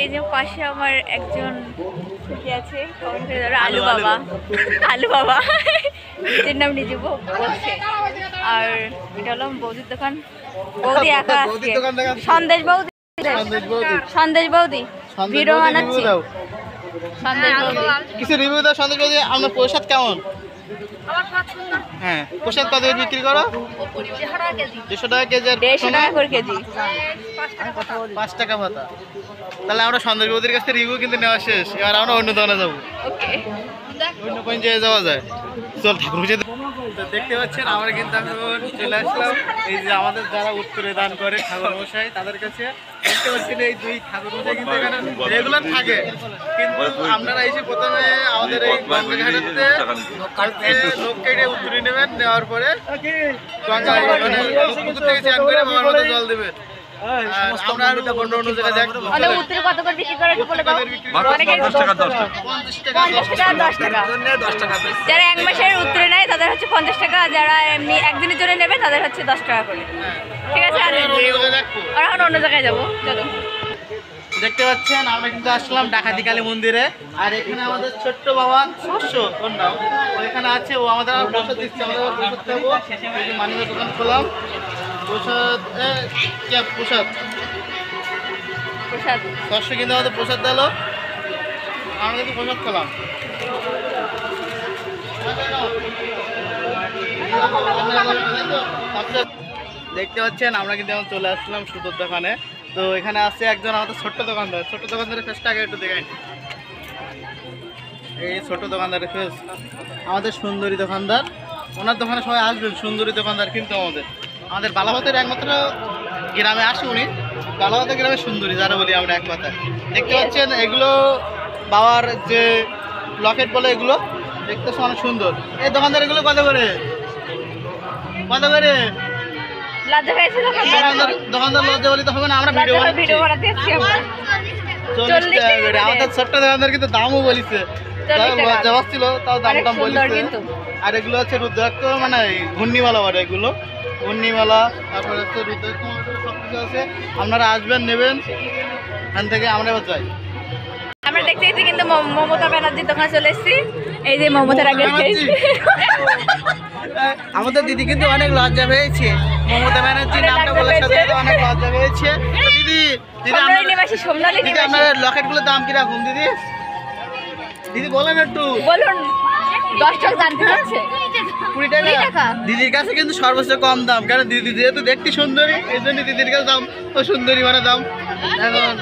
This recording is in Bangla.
এই যে পাশে আমার একজন কি আছে আলু বাবা, আলু বাবা নিজের নাম নিজে বলছে। আর এটা হলো বৌদির দোকান। বৌদি একা আসছে, সন্দেশ বৌদি, সন্দেশ বৌদি ভিডিও বানাচ্ছি। সন্দেশ বৌদি কিছু রিভিউ দাও। সন্দেশ বৌদি আপনার প্রসাদ কেমন? হ্যাঁ, প্রসাদ কত বিক্রি করো? 200 টাকা কেজি। 150 টাকা করে কেজি, 5 টাকা ভাতা। তাহলে আমরা সন্দেশ বৌদির কাছ থেকে রিভিউ কিন্তু নেওয়া শেষ। এবার আমরা অন্য দোকানে যাবো। ওকে, অন্য পর্যায়ে যাওয়া যায়। চল ঠাকুর পুজো। দেখতে পাচ্ছেন আমরা কিন্তু এখন চলে আসলাম এই যে আমাদের যারা উত্তরে দান করে ঠাকুর মশাই, তাদের কাছে। দেখতে পাচ্ছেন এই 2 ঠাকুর মশাই কিন্তু এখানে রেগুলার থাকে, কিন্তু আপনারা এসে প্রথমে আমাদের এই গঙ্গাঘাটাতে লোক কেটে উত্তরে নেবেন, নেওয়ার পরে পুকুর থেকে চান করে বাবার মধ্যে জল দেবেন। আমরা অন্য জায়গায় দেখবো উত্তরে কত করে বিক্রি করে একটু বলে দাও। 50 টাকা 10 টাকা। 10 টাকা। যারা 1 মাসের উত্তরে নেয় তাদের হচ্ছে 50 টাকা, যারা এমনি একদিনের জন্য নেবে তাদের হচ্ছে 10 টাকা করে। ঠিক আছে, আর এখন অন্য জায়গায় যাবো। চলো। দেখতে পাচ্ছেন আমরা কিন্তু আসলাম ডাকাতি কালী মন্দিরে। আর এখানে আমাদের ছোট্ট বাবা শস্য নাম ওইখানে আছে, ও আমাদের প্রসাদ দিচ্ছে। আমাদের প্রসাদ খাবো। মানিমের দোকান খোলাম। প্রসাদ প্রসাদ প্রসাদ শস্য কিন্তু আমাদের প্রসাদ দিল। আমরা কিন্তু প্রসাদ খেলাম। দেখতে পাচ্ছেন আমরা কিন্তু এখন চলে আসলাম সুতোর দোকানে। তো এখানে আছে একজন আমাদের ছোট্ট দোকানদার। ছোট্ট দোকানদারের ফেসটা আগে একটু দেখাই। এই ছোট্ট দোকানদারের ফেস আমাদের সুন্দরী দোকানদার। ওনার দোকানে সবাই আসবেন। সুন্দরী দোকানদার কিন্তু আমাদের বালাবাতের একমাত্র গ্রামে আসে উনি। বালাবাতের গ্রামে সুন্দরী যারা বলি আমরা এক কথা। দেখতে পাচ্ছেন এগুলো বাবার যে লকেট বলে, এগুলো দেখতে অনেক সুন্দর। এই দোকানদার এগুলো কত করে? কত করে? দোকানদার লজ্জা বলি তো হবে না, আমরা ভিডিও বানাতে এসেছি। 40 টাকা করে। আমাদের ছোট্ট দোকানদার কিন্তু দামও বলিছে, লজ্জা পাচ্ছিল, তাও দাম বলিছে। আর এগুলো হচ্ছে রুদ্রাক্ষ, মানে ঘূর্ণিমালা বলে এগুলো। ঘূর্ণিমালা, তারপরে হচ্ছে রুদ্রাক্ষ, সব কিছু আছে। আপনারা আসবেন, নেবেন এখান থেকে। আমরা এবার যাই। আমরা দেখতে এসেছি কিন্তু মমতা ব্যানার্জির দোকানে চলে এসেছি। এই যে মমতার আগে আমাদের দিদি কিন্তু অনেক লজ্জা পেয়েছে। মমতা ব্যানার্জি নামটা বলার সাথে অনেক লজ্জা পেয়েছে। দিদি দিদি আপনার লকেটগুলোর দাম কিরকম দিদি? দিদি বলেন একটু, বলুন। 10 টাকা জানতে চাচ্ছে। 20 টাকা। দিদির কাছে কিন্তু সর্বোচ্চ কম দাম, কারণ দিদি যেহেতু দেখতে সুন্দরী, এই জন্য দিদির কাছে দাম ও সুন্দরী মানে দাম। এখন